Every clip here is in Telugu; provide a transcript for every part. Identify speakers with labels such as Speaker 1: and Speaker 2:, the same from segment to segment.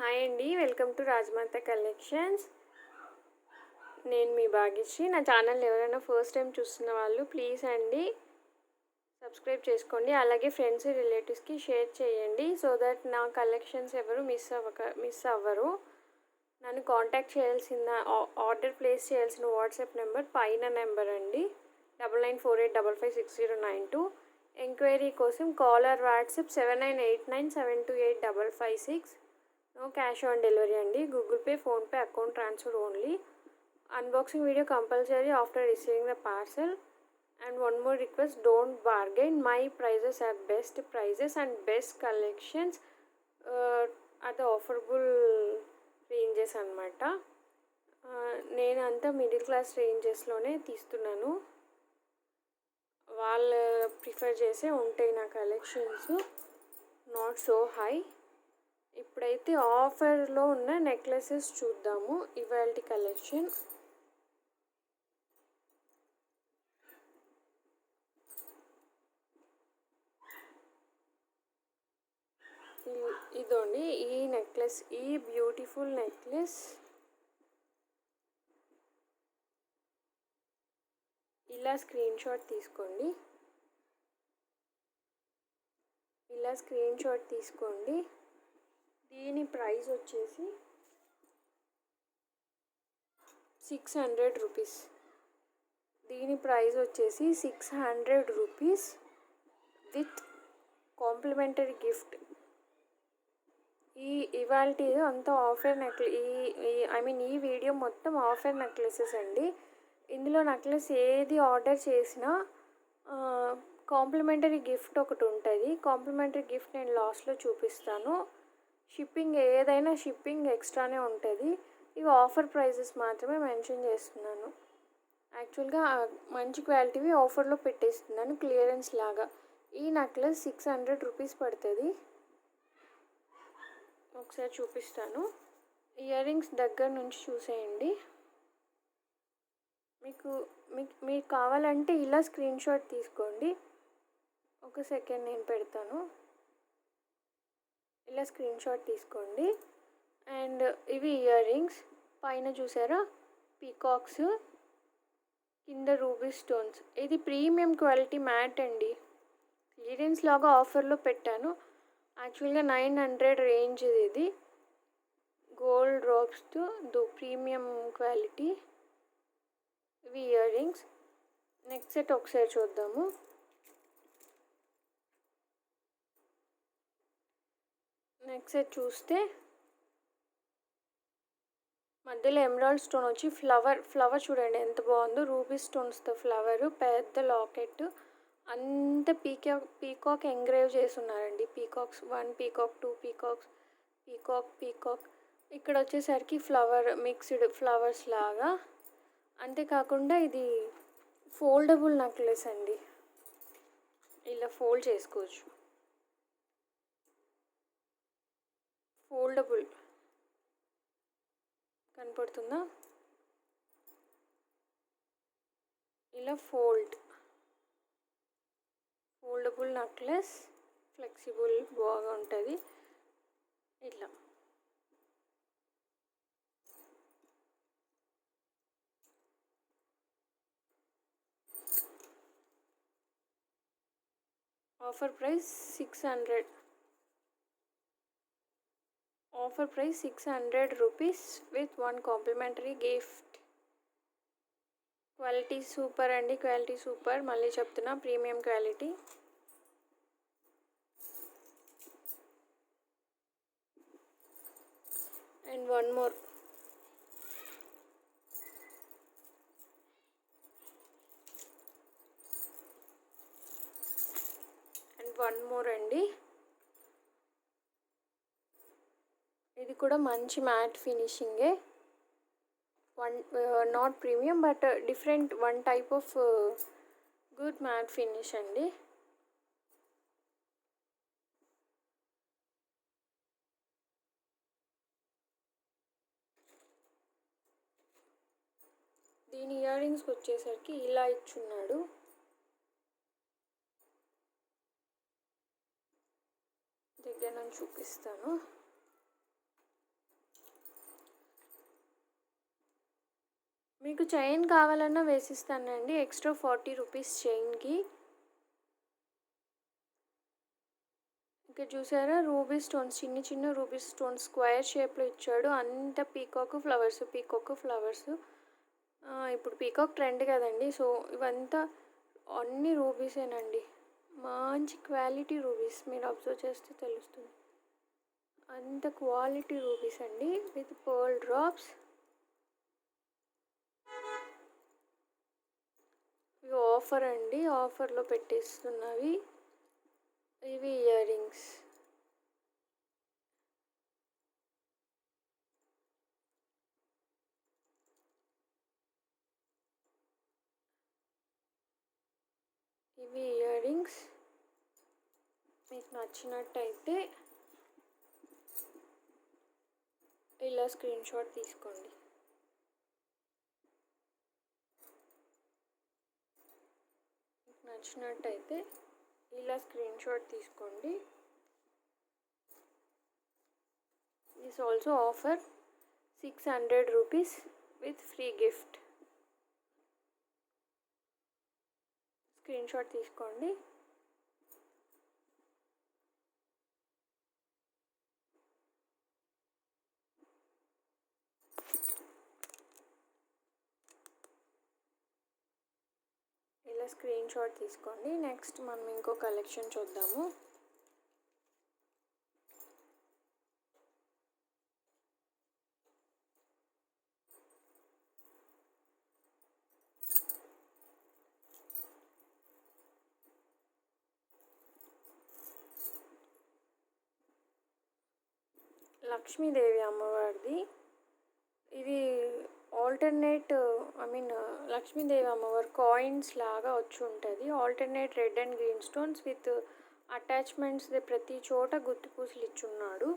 Speaker 1: హాయ్ అండి, వెల్కమ్ టు రాజమాత కలెక్షన్స్. నేను మీ భాగ్యశ్రీ. నా ఛానల్ ఎవరైనా ఫస్ట్ టైం చూస్తున్న వాళ్ళు ప్లీజ్ అండి సబ్స్క్రైబ్ చేసుకోండి. అలాగే ఫ్రెండ్స్ రిలేటివ్స్కి షేర్ చేయండి సో దట్ నా కలెక్షన్స్ ఎవరు మిస్ అవ్వరు. నన్ను కాంటాక్ట్ చేయాల్సిన ఆర్డర్ ప్లేస్ చేయాల్సిన వాట్సాప్ నెంబర్ పైన నెంబర్ అండి, 9948556092. ఎంక్వైరీ కోసం call or WhatsApp 7989728556. No cash on delivery అండి. Google Pay, PhonePe, account transfer only. Unboxing video compulsory after receiving the parcel. And one more request, don't bargain. My prices are best prices and best collections at the offerable ranges అన్నమాట. నేను అంతా మిడిల్ క్లాస్ రేంజెస్లోనే తీస్తున్నాను. వాళ్ళు ప్రిఫర్ చేసే ఉంటాయి నా కలెక్షన్స్, నాట్ సో హై. ఇప్పుడైతే ఆఫర్లో ఉన్న నెక్లెసెస్ చూద్దాము. ఇవాల్టి కలెక్షన్ ఇదండి. ఈ నెక్లెస్, ఈ బ్యూటిఫుల్ నెక్లెస్ ఇలా స్క్రీన్ షాట్ తీసుకోండి. దీని ప్రైస్ వచ్చేసి 600 రూపీస్. With complimentary gift. ఇవాల్టి అంతా ఆఫర్ ఈ వీడియో మొత్తం ఆఫర్ నెక్లెసెస్ అండి. ఇందులో నెక్లెస్ ఏది ఆర్డర్ చేసినా కాంప్లిమెంటరీ గిఫ్ట్ ఒకటి ఉంటుంది. కాంప్లిమెంటరీ గిఫ్ట్ నేను లాస్ట్లో చూపిస్తాను. ఏదైనా షిప్పింగ్ ఎక్స్ట్రానే ఉంటుంది. ఇవి ఆఫర్ ప్రైజెస్ మాత్రమే మెన్షన్ చేస్తున్నాను. యాక్చువల్గా మంచి క్వాలిటీవి ఆఫర్లో పెట్టేస్తున్నాను క్లియరెన్స్ లాగా. ఈ నెక్లెస్ 600 రూపీస్ పడుతుంది. ఒకసారి చూపిస్తాను. ఇయర్ రింగ్స్ దగ్గర నుంచి చూసేయండి. మీకు కావాలంటే ఇలా స్క్రీన్ షాట్ తీసుకోండి. ఒక సెకండ్ నేను పెడతాను. ఇలా స్క్రీన్ షాట్ తీసుకోండి. అండ్ ఇవి ఇయర్ రింగ్స్. పైన చూసారా పీకాక్స్, కింద రూబీ స్టోన్స్. ఇది ప్రీమియం క్వాలిటీ మ్యాట్ అండి. క్లియరెన్స్ లాగా ఆఫర్లో పెట్టాను. యాక్చువల్గా 900 రేంజ్ ఇది. గోల్డ్ డ్రాప్స్తో ప్రీమియం క్వాలిటీ. ఇవి ఇయర్ రింగ్స్. నెక్స్ట్ సెట్ ఒకసారి చూద్దాము. నెక్స్ట్ సెట్ చూస్తే మధ్యలో ఎమరాల్డ్ స్టోన్ వచ్చి ఫ్లవర్ చూడండి ఎంత బాగుందో. రూబీ స్టోన్స్తో ఫ్లవరు, పెద్ద లాకెట్, అంత పీకాక్ ఎంగ్రేవ్ చేసి ఉన్నారండి. Peacocks 1 peacock, 2 peacocks, peacock. ఇక్కడ వచ్చేసరికి మిక్స్డ్ ఫ్లవర్స్ లాగా. అంతేకాకుండా ఇది ఫోల్డబుల్ నెక్లెస్ అండి. ఇలా ఫోల్డ్ చేసుకోవచ్చు. ఫోల్డబుల్ కనపడుతుందా? ఇలా ఫోల్డబుల్ నెక్లెస్, ఫ్లెక్సిబుల్ బాగా ఉంటుంది. ఇట్లా offer price 600 rupees with 1 complimentary gift. Quality super అండి, క్వాలిటీ సూపర్. మళ్ళీ చెప్తున్నా, premium quality. And one more అండి. ఇది కూడా మంచి మ్యాట్ ఫినిషింగే. Not premium but different, one type of good matte finish అండి. దీని ఇయర్ రింగ్స్కి వచ్చేసరికి ఇలా ఇచ్చున్నాడు. దగ్గర నుంచి చూపిస్తాను. మీకు చైన్ కావాలన్నా వేసిస్తానండి, ఎక్స్ట్రా 40 రూపీస్ చైన్కి. ఇక్కడ చూసారా రూబీ స్టోన్స్, చిన్న చిన్న రూబీ స్టోన్స్ స్క్వేర్ షేప్లో ఇచ్చాడు. అంత పీకాక్ ఫ్లవర్స్. ఇప్పుడు పీకాక్ ట్రెండ్ కదండి, సో ఇవంతా అన్ని రూబీసేనండి. మంచి క్వాలిటీ రూబీస్, మీరు అబ్జర్వ్ చేస్తే తెలుస్తుంది. అంత క్వాలిటీ రూబీస్ అండి, విత్ పర్ల్ డ్రాప్స్. ఇవి ఆఫర్ అండి, ఆఫర్లో పెట్టేస్తున్నవి. ఇవి ఇయర్ రింగ్స్. ఇవి ఇయర్ రింగ్స్. మీకు నచ్చినట్టయితే ఇలా స్క్రీన్ షాట్ తీసుకోండి. మీకు నచ్చినట్టయితే ఇలా స్క్రీన్ షాట్ తీసుకోండి. This also offer 600 rupees with free gift. Screen shot తీసుకోండి. ఇలా స్క్రీన్ షాట్ తీసుకోండి. నెక్స్ట్ మనం ఇంకో కలెక్షన్ చూద్దాము. లక్ష్మీదేవి అమ్మవారిది. ఇది ఆల్టర్నేట్ లక్ష్మీదేవి అమ్మవారి కాయిన్స్ లాగా వచ్చి ఉంటుంది. Alternate red and green stones with attachments ప్రతి చోట గుత్తి పూసలు ఇచ్చున్నాడు.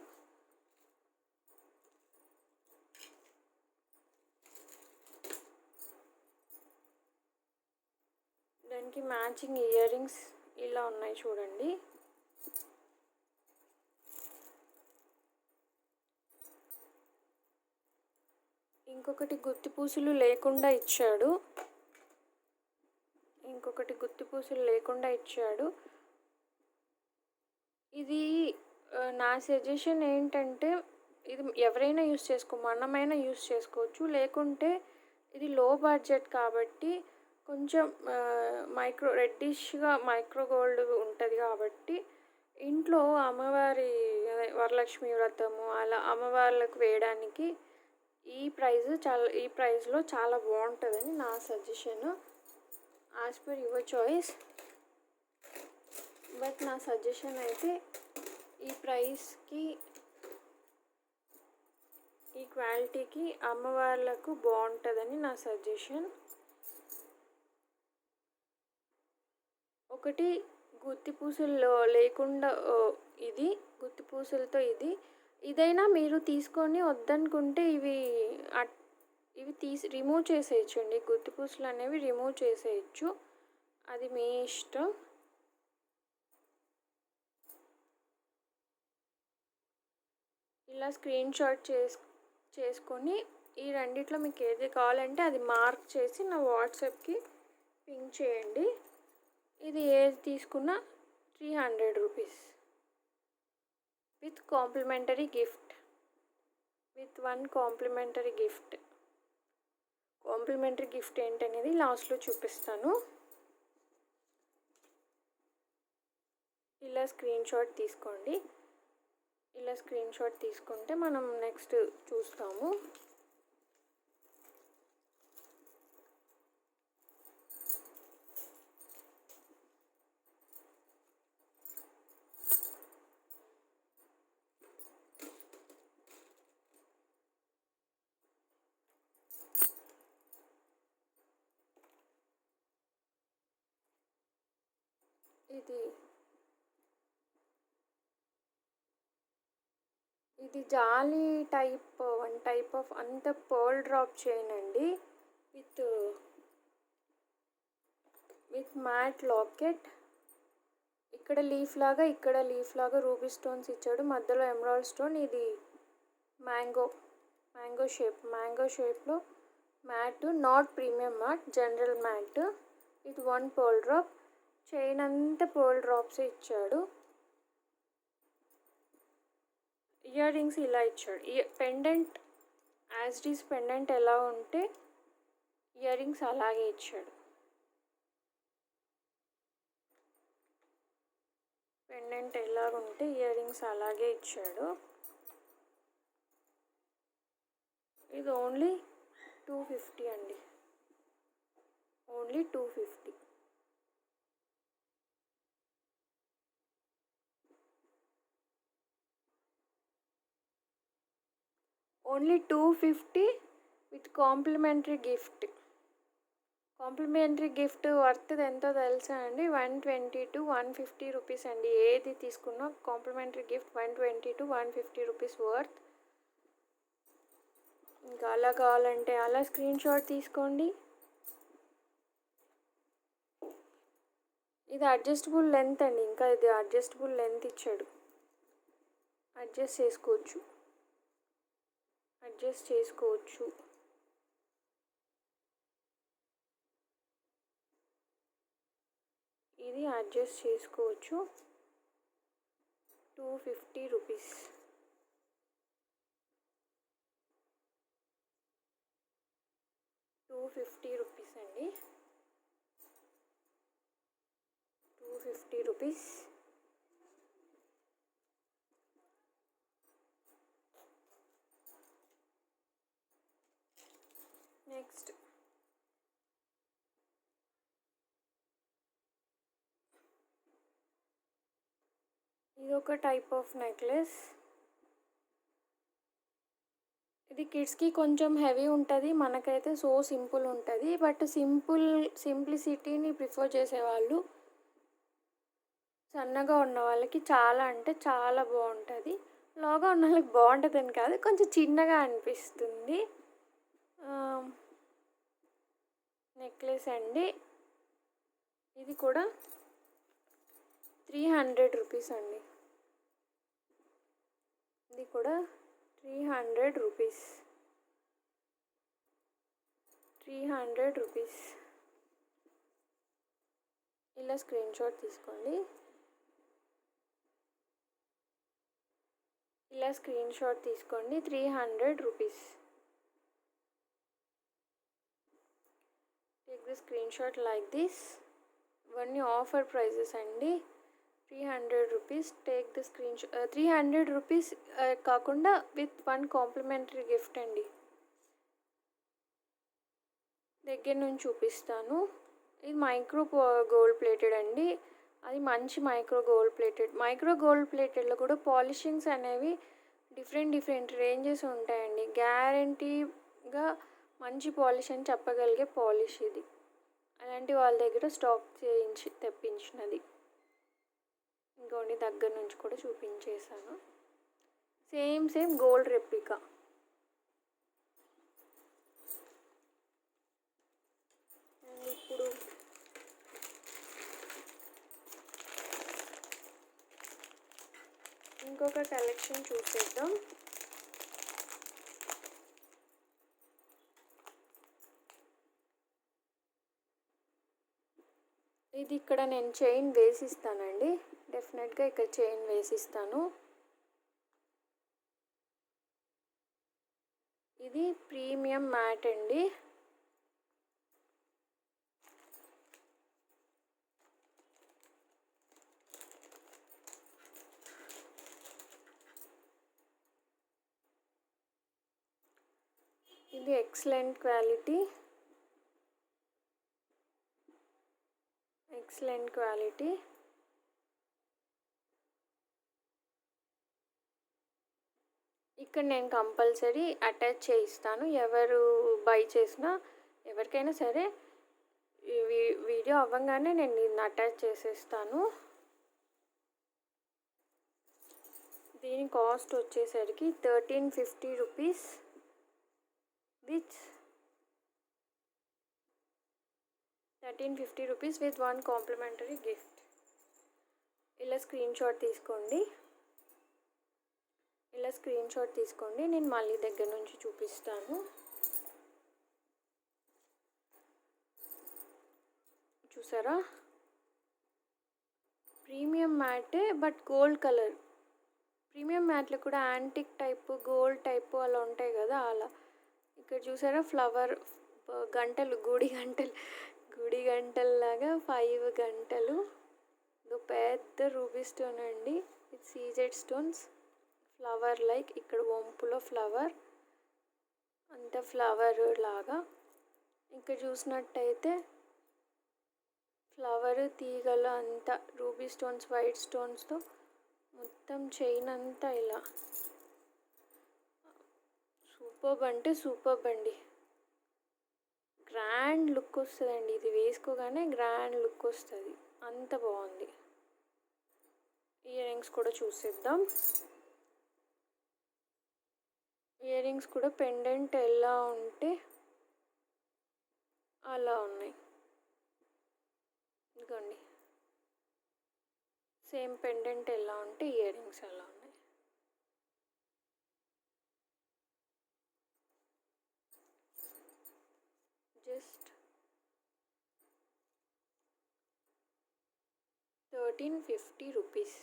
Speaker 1: దానికి మ్యాచింగ్ ఇయర్ రింగ్స్ ఇలా ఉన్నాయి చూడండి. ఇంకొకటి గుత్తి పూసలు లేకుండా ఇచ్చాడు. ఇది నా సజెషన్ ఏంటంటే, ఇది ఎవరైనా మనమైనా యూస్ చేసుకోవచ్చు. లేకుంటే ఇది లో బడ్జెట్ కాబట్టి కొంచెం రెడ్డిష్గా మైక్రో గోల్డ్ ఉంటుంది కాబట్టి ఇంట్లో అమ్మవారి వరలక్ష్మి వ్రతము అలా అమ్మవార్లకు వేయడానికి ఈ ప్రైస్లో చాలా బాగుంటుందని నా suggestion. As per your choice, but నా సజెషన్ అయితే ఈ ప్రైస్కి ఈ క్వాలిటీకి అమ్మవార్లకు బాగుంటుందని నా సజెషన్. ఒకటి గుత్తి పూసల్లో లేకుండా ఇది గుత్తి పూసలతో ఇదైనా మీరు తీసుకొని వద్దనుకుంటే ఇవి రిమూవ్ చేసేయచ్చు అండి. గుత్తి పూసలు అనేవి రిమూవ్ చేసేయచ్చు, అది మీ ఇష్టం. ఇలా స్క్రీన్ షాట్ చేసుకొని ఈ రెండిట్లో మీకు ఏది కావాలంటే అది మార్క్ చేసి నా వాట్సాప్కి పింక్ చేయండి. ఇది ఏది తీసుకున్నా 300 rupees with complimentary gift, with 1 complimentary gift. Complementary gift ఏంటనేది లాస్ట్లో చూపిస్తాను. ఇలా స్క్రీన్ షాట్ తీసుకోండి. ఇలా స్క్రీన్ షాట్ తీసుకుంటే మనం నెక్స్ట్ చూస్తాము. ఇది జాలీ వన్ టైప్ ఆఫ్ అంత పర్ల్ డ్రాప్ చైన్ అండి, విత్ మ్యాట్ లాకెట్. ఇక్కడ లీఫ్ లాగా రూబీ స్టోన్స్ ఇచ్చాడు, మధ్యలో ఎమరాల్డ్ స్టోన్. ఇది మ్యాంగో షేప్లో matte, not premium matte, general matte with 1 pearl drop. Chain అంతా pearl drops ఇచ్చాడు. ఇయర్ రింగ్స్ ఇలా ఇచ్చాడు. Pendant as it is pendant ఎలా ఉంటే ఇయర్ రింగ్స్ అలాగే ఇచ్చాడు. పెండెంట్ ఎలాగుంటే ఇయర్ రింగ్స్ అలాగే ఇచ్చాడు. ఇది ఓన్లీ 250 అండి, only 250. Only 250 with complimentary gift. Complementary gift worth ఎంతో తెలుసా అండి? 120 to 150 రూపీస్ అండి. ఏది తీసుకున్నా complementary gift 120 to 150 rupees worth. ఇంకా అలా కావాలంటే అలా స్క్రీన్ షాట్ తీసుకోండి. ఇది అడ్జస్టబుల్ లెంత్ అండి, ఇంకా ఇది అడ్జస్టబుల్ లెంత్ ఇచ్చాడు, అడ్జస్ట్ చేసుకోవచ్చు. ఇది అడ్జస్ట్ చేసుకోవచ్చు. 250 రూపీస్. 250 రూపీస్ అండి, 250 రూపీస్. నెక్స్ట్ ఇది ఒక టైప్ ఆఫ్ నెక్లెస్. ఇది కిడ్స్కి కొంచెం హెవీ ఉంటుంది, మనకైతే సో సింపుల్ ఉంటుంది. బట్ సింప్లిసిటీని ప్రిఫర్ చేసేవాళ్ళు, సన్నగా ఉన్న వాళ్ళకి చాలా అంటే చాలా బాగుంటుంది. లాగా ఉన్న వాళ్ళకి బాగుంటుందని కాదు, కొంచెం చిన్నగా అనిపిస్తుంది. నెక్లెస్ అండి, ఇది కూడా 300 రూపీస్ అండి. ఇది కూడా 300 రూపీస్. 300 రూపీస్. ఇలా స్క్రీన్ షాట్ తీసుకోండి. ఇలా స్క్రీన్ షాట్ తీసుకోండి. 300 rupees. Take the screen shot like this. ఇవన్నీ ఆఫర్ ప్రైజెస్ అండి. 300 rupees. Take the screen shot. 300 rupees కాకుండా విత్ 1 కాంప్లిమెంటరీ గిఫ్ట్ అండి. దగ్గర నుంచి చూపిస్తాను. ఇది మైక్రో గోల్డ్ ప్లేటెడ్ అండి. అది మంచి మైక్రో గోల్డ్ ప్లేటెడ్లో కూడా పాలిషింగ్స్ అనేవి డిఫరెంట్ రేంజెస్ ఉంటాయండి. గ్యారంటీగా మంచి పాలిష్ అని చెప్పగలిగే పాలిష్ ఇది. అలాంటి వాళ్ళ దగ్గర స్టాక్ తెప్పించినది. ఇంకోండి దగ్గర నుంచి కూడా చూపించేసాను. Same gold replica. ఇప్పుడు ఇంకొక కలెక్షన్ చూసేద్దాం. ఇది ఇక్కడ నేను చైన్ వేసిస్తానండి, డెఫినెట్గా ఇక్కడ చైన్ వేసిస్తాను. ఇది ప్రీమియం మ్యాట్ అండి. ఇది ఎక్సలెంట్ క్వాలిటీ. ఇక్కడ నేను కంపల్సరీ అటాచ్ చేయిస్తాను. ఎవరు బై చేసినా ఎవరికైనా సరే వీడియో అవ్వగానే నేను దీన్ని అటాచ్ చేసేస్తాను. దీని కాస్ట్ వచ్చేసరికి 1350 rupees with 1350 rupees with 1 complimentary gift. ఇలా స్క్రీన్ షాట్ తీసుకోండి. నేను మళ్ళీ దగ్గర నుంచి చూపిస్తాను. చూసారా, ప్రీమియం మ్యాటే బట్ గోల్డ్ కలర్. ప్రీమియం మ్యాట్లో కూడా యాంటిక్ టైప్, గోల్డ్ టైప్ అలా ఉంటాయి కదా, అలా. ఇక్కడ చూసారా ఫ్లవర్ గంటలు, గుడి గంటల్లాగా 5 గంటలు. ఇది పెద్ద రూబీ స్టోన్ అండి. ఇది సీజెడ్ స్టోన్స్, ఫ్లవర్ లైక్. ఇక్కడ వంపులో ఫ్లవర్, అంత ఫ్లవర్ లాగా. ఇక్కడ చూసినట్టయితే ఫ్లవర్ తీగలు అంతా రూబీ స్టోన్స్, వైట్ స్టోన్స్తో మొత్తం చైన్ అంతా ఇలా. సూపర్బ్ అంటే సూపర్బ్ అండి. గ్రాండ్ లుక్ వస్తుందండి, ఇది వేసుకోగానే గ్రాండ్ లుక్ వస్తుంది, అంత బాగుంది. ఇయర్ రింగ్స్ కూడా చూసేద్దాం. ఇయర్ రింగ్స్ కూడా పెండెంట్ ఎలా ఉంటే అలా ఉన్నాయి. ఇదిగోండి, సేమ్ పెండెంట్ ఎలా ఉంటే ఇయర్ రింగ్స్ అలా ఉన్నాయి. Just 1350 rupees.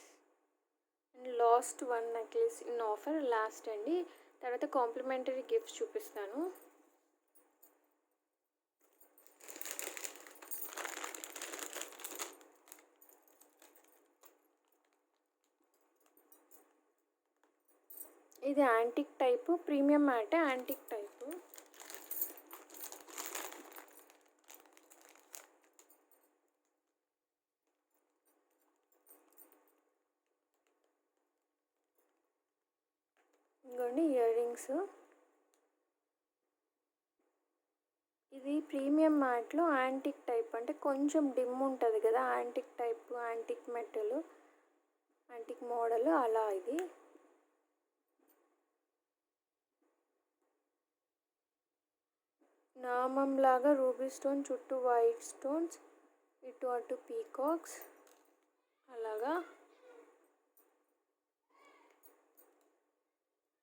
Speaker 1: And last one necklace in offer, last అండి. తర్వాత కాంప్లిమెంటరీ గిఫ్ట్స్ చూపిస్తాను. ఇది antique type, premium matte antique type. ఇంకోండి ఇయర్ రింగ్స్. ఇది ప్రీమియం మ్యాట్లో యాంటిక్ టైప్, అంటే కొంచెం డిమ్ ఉంటుంది కదా, antique type, antique metal, antique model అలా. ఇది నామంలాగా రూబీ స్టోన్, చుట్టూ వైట్ స్టోన్స్, ఇటు అటు పీకాక్స్ అలాగా.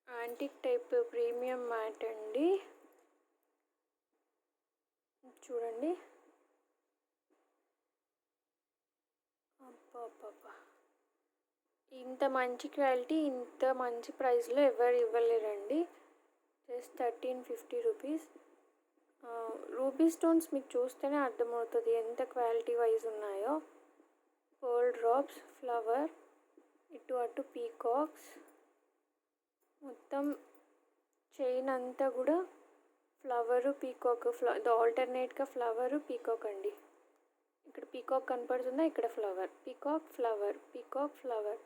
Speaker 1: యాంటిక్ టైప్ ప్రీమియం మ్యాట్ అండి. చూడండి, అబ్బా, ఇంత మంచి క్వాలిటీ ఇంత మంచి ప్రైస్లో ఎవరు ఇవ్వలేరండి. Just 1350 rupees. రూబీ స్టోన్స్ మీకు చూస్తేనే అర్థమవుతుంది ఎంత క్వాలిటీ వైజ్ ఉన్నాయో. పర్ల్ డ్రాప్స్, ఫ్లవర్, ఇటు అటు పీకాక్స్, మొత్తం చైన్ అంతా కూడా ఫ్లవరు పీకాక్, ఆల్టర్నేట్గా ఫ్లవరు పీకాక్ అండి. ఇక్కడ పీకాక్ కనపడుతుందా, ఇక్కడ flower, peacock flower, peacock flower,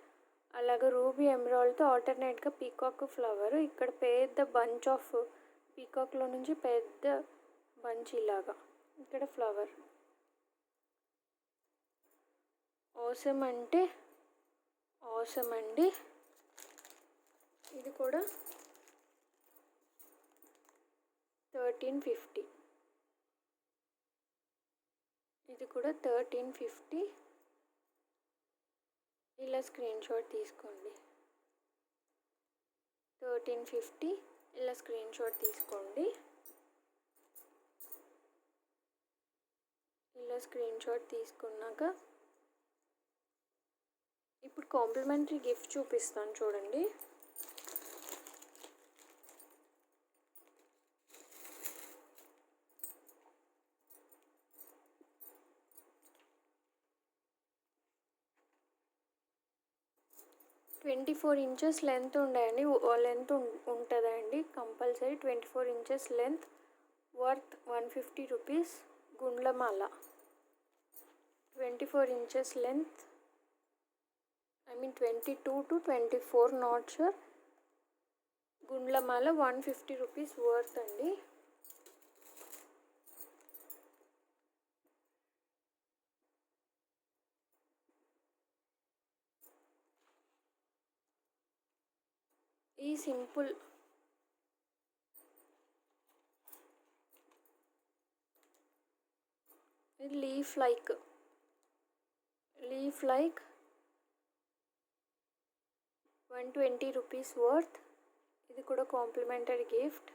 Speaker 1: అలాగే రూబీ ఎమరాల్డ్తో ఆల్టర్నేట్గా పీకాక్ ఫ్లవర్. ఇక్కడ పెద్ద బంచ్ ఆఫ్ పీకాక్లో నుంచి పెద్ద బంచ్ ఇలాగా, ఇక్కడ ఫ్లవర్. ఆసమ్ అంటే ఆసమ్ అండి. ఇది కూడా 1350. ఇది కూడా 1350. ఇలా స్క్రీన్ షాట్ తీసుకోండి. 1350 ఇలా స్క్రీన్ షాట్ తీసుకోండి. ఇలా స్క్రీన్ షాట్ తీసుకున్నాక ఇప్పుడు కాంప్లిమెంటరీ గిఫ్ట్ చూపిస్తాను చూడండి. 24 ఇంచెస్ లెంత్ ఉండండి, లెంత్ ఉంటుందండి compulsory. 24 inches length, worth 150 rupees. గుండ్లమాల 24 inches length, 22 to 24, not sure. గుండ్లమాల 150 రూపీస్ వర్త్ అండి. ఈ simple leaf like 120 rupees worth. ఇది కూడా complimentary gift.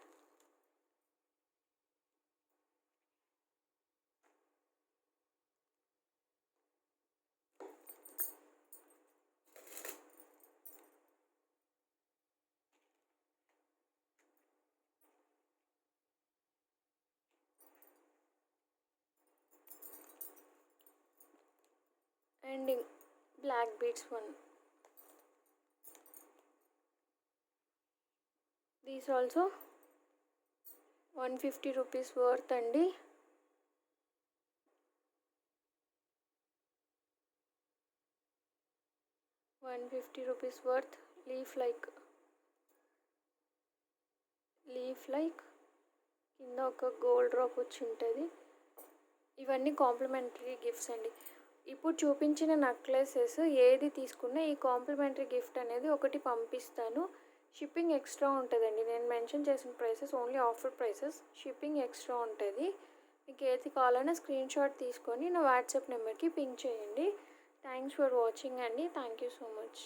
Speaker 1: And black beads one. These also 150 rupees worth అండి. ₹150 వర్త్ లీఫ్ లైక్ కింద ఒక గోల్డ్ డ్రాప్ వచ్చి ఉంటుంది. ఇవన్నీ కాంప్లిమెంటరీ గిఫ్ట్స్ అండి. ఇప్పుడు చూపించిన నెక్లెసెస్ ఏది తీసుకున్నా ఈ కాంప్లిమెంటరీ గిఫ్ట్ అనేది ఒకటి పంపిస్తాను. షిప్పింగ్ ఎక్స్ట్రా ఉంటుందండి. నేను మెన్షన్ చేసిన prices only offer prices. Shipping extra ఉంటుంది. మీకు ఏది కావాలన్నా స్క్రీన్ షాట్ తీసుకొని నా వాట్సాప్ నెంబర్కి పింక్ చేయండి. థ్యాంక్స్ ఫర్ వాచింగ్ అండి. Thank you so much.